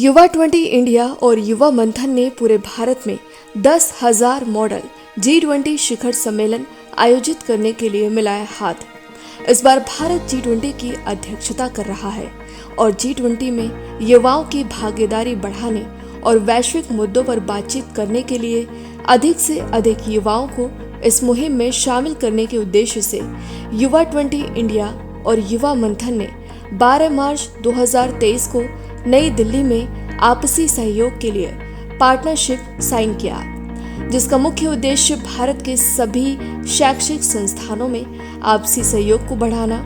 युवा 20 इंडिया और युवा मंथन ने पूरे भारत में 10,000 मॉडल G20 शिखर सम्मेलन आयोजित करने के लिए मिलाया हाथ। इस बार भारत G20 की अध्यक्षता कर रहा है और G20 में युवाओं की भागीदारी बढ़ाने और वैश्विक मुद्दों पर बातचीत करने के लिए अधिक से अधिक युवाओं को इस मुहिम में शामिल करने के उद्देश्य से युवा 20 इंडिया और युवा मंथन ने 12 मार्च 2023 को नई दिल्ली में आपसी सहयोग के लिए पार्टनरशिप साइन किया, जिसका मुख्य उद्देश्य भारत के सभी शैक्षिक संस्थानों में आपसी सहयोग को बढ़ाना,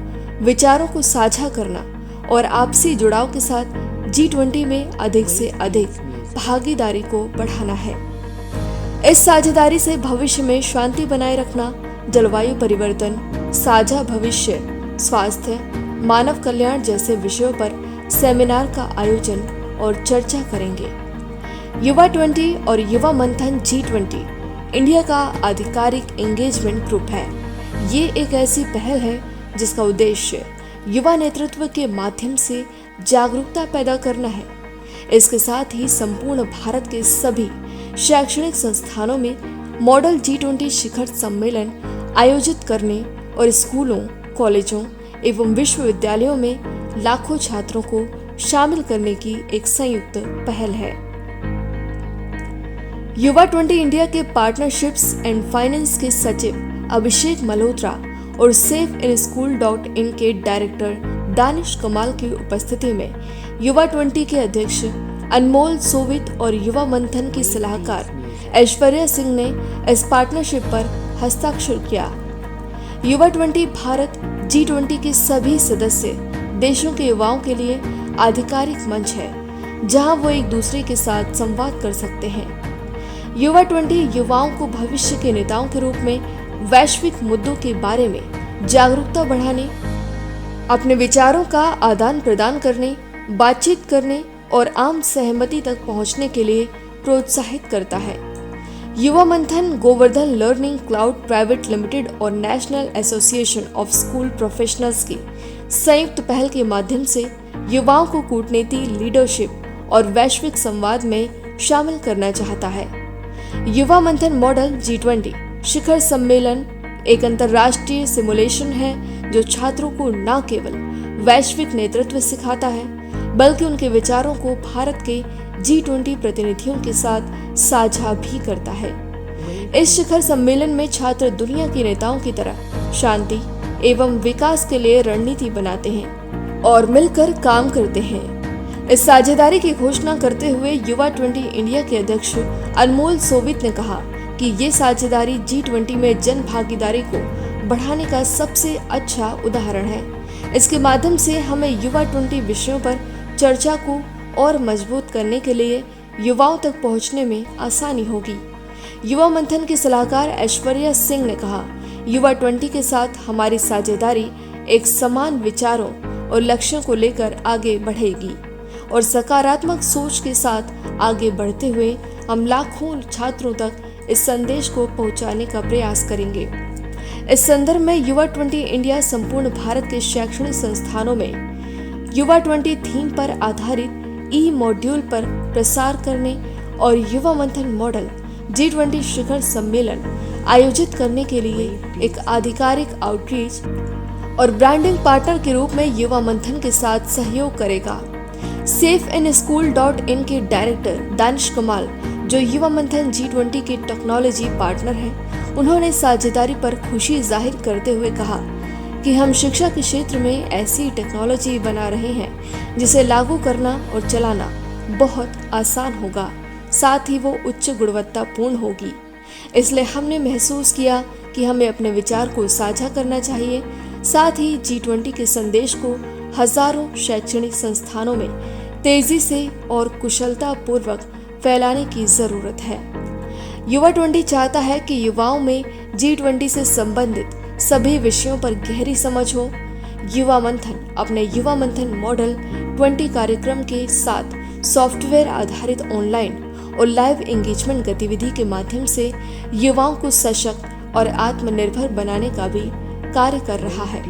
विचारों को साझा करना और आपसी जुड़ाव के साथ G20 में अधिक से अधिक भागीदारी को बढ़ाना है। इस साझेदारी से भविष्य में शांति बनाए रखना, जलवायु परिवर्तन, साझा भविष्य, स्वास्थ्य, मानव कल्याण जैसे विषयों पर सेमिनार का आयोजन और चर्चा करेंगे। युवा 20 और युवा मंथन G20 इंडिया का आधिकारिक एंगेजमेंट ग्रुप है। ये एक ऐसी पहल है जिसका उद्देश्य युवा नेतृत्व के माध्यम से जागरूकता पैदा करना है। इसके साथ ही संपूर्ण भारत के सभी शैक्षणिक संस्थानों में मॉडल G20 शिखर सम्मेलन आयोजित करने और स्कूलों, कॉलेजों एवं विश्वविद्यालयों में लाखों छात्रों को शामिल करने की एक संयुक्त पहल है। युवा 20 इंडिया के पार्टनरशिप्स एंड फाइनेंस के सचिव अभिषेक मल्होत्रा और SafeinSchool.in के डायरेक्टर दानिश कमाल की उपस्थिति में युवा 20 के अध्यक्ष अनमोल सोवित और युवा मंथन की सलाहकार ऐश्वर्या सिंह ने इस पार्टनरशिप पर हस्ताक्षर किया। युवा 20 भारत G20 के सभी सदस्य देशों के युवाओं के लिए आधिकारिक मंच है, जहां वो एक दूसरे के साथ संवाद कर सकते हैं। युवा 20 युवाओं को भविष्य के नेताओं के रूप में वैश्विक मुद्दों के बारे में जागरूकता बढ़ाने, अपने विचारों का आदान प्रदान करने, बातचीत करने और आम सहमति तक पहुंचने के लिए प्रोत्साहित करता है। Yuva Manthan Govardhan Learning Cloud Private Limited और National Association of School Professionals की संयुक्त पहल के माध्यम से युवाओं को कूटनीति, लीडरशिप और वैश्विक संवाद में शामिल करना चाहता है। युवा मंथन मॉडल G20 शिखर सम्मेलन एक अंतर्राष्ट्रीय सिमुलेशन है जो छात्रों को न केवल वैश्विक नेतृत्व सिखाता है, बल्कि उनके विचारों को भारत के G20 प्रतिनिधियों के साथ साझा भी करता है। इस शिखर सम्मेलन में छात्र दुनिया के नेताओं की तरह शांति एवं विकास के लिए रणनीति बनाते हैं और मिलकर काम करते हैं। इस साझेदारी की घोषणा करते हुए युवा 20 इंडिया के अध्यक्ष अनमोल सोवित ने कहा कि ये साझेदारी G20 में जन भागीदारी को बढ़ाने का सबसे अच्छा उदाहरण है। इसके माध्यम से हमें युवा 20 विषयों पर चर्चा को और मजबूत करने के लिए युवाओं तक पहुंचने में आसानी होगी। युवा मंथन की सलाहकार ऐश्वर्या सिंह ने कहा, युवा 20 के साथ हमारी साझेदारी एक समान विचारों और लक्ष्यों को लेकर आगे बढ़ेगी और सकारात्मक सोच के साथ आगे बढ़ते हुए हम लाखों छात्रों तक इस संदेश को पहुंचाने का प्रयास करेंगे। इस संदर्भ में युवा 20 इंडिया संपूर्ण भारत के शैक्षणिक संस्थानों में युवा 20 थीम पर आधारित मॉड्यूल पर प्रसार करने और युवा मंथन मॉडल G20 शिखर सम्मेलन आयोजित करने के लिए एक आधिकारिक आउटरीच और ब्रांडिंग पार्टनर के रूप में युवा मंथन के साथ सहयोग करेगा। SafeinSchool.in के डायरेक्टर दानिश कमाल, जो युवा मंथन G20 के टेक्नोलॉजी पार्टनर हैं, उन्होंने साझेदारी पर खुशी जाहिर करते हुए कहा कि हम शिक्षा के क्षेत्र में ऐसी टेक्नोलॉजी बना रहे हैं जिसे लागू करना और चलाना बहुत आसान होगा, साथ ही वो उच्च गुणवत्तापूर्ण होगी। इसलिए हमने महसूस किया कि हमें अपने विचार को साझा करना चाहिए, साथ ही G20 के संदेश को हजारों शैक्षणिक संस्थानों में तेजी से और कुशलता पूर्वक फैलाने की जरूरत है। युवा 20 चाहता है कि युवाओं में G20 से संबंधित सभी विषयों पर गहरी समझ हो। युवा मंथन अपने युवा मंथन मॉडल 20 कार्यक्रम के साथ सॉफ्टवेयर आधारित ऑनलाइन और लाइव एंगेजमेंट गतिविधि के माध्यम से युवाओं को सशक्त और आत्मनिर्भर बनाने का भी कार्य कर रहा है।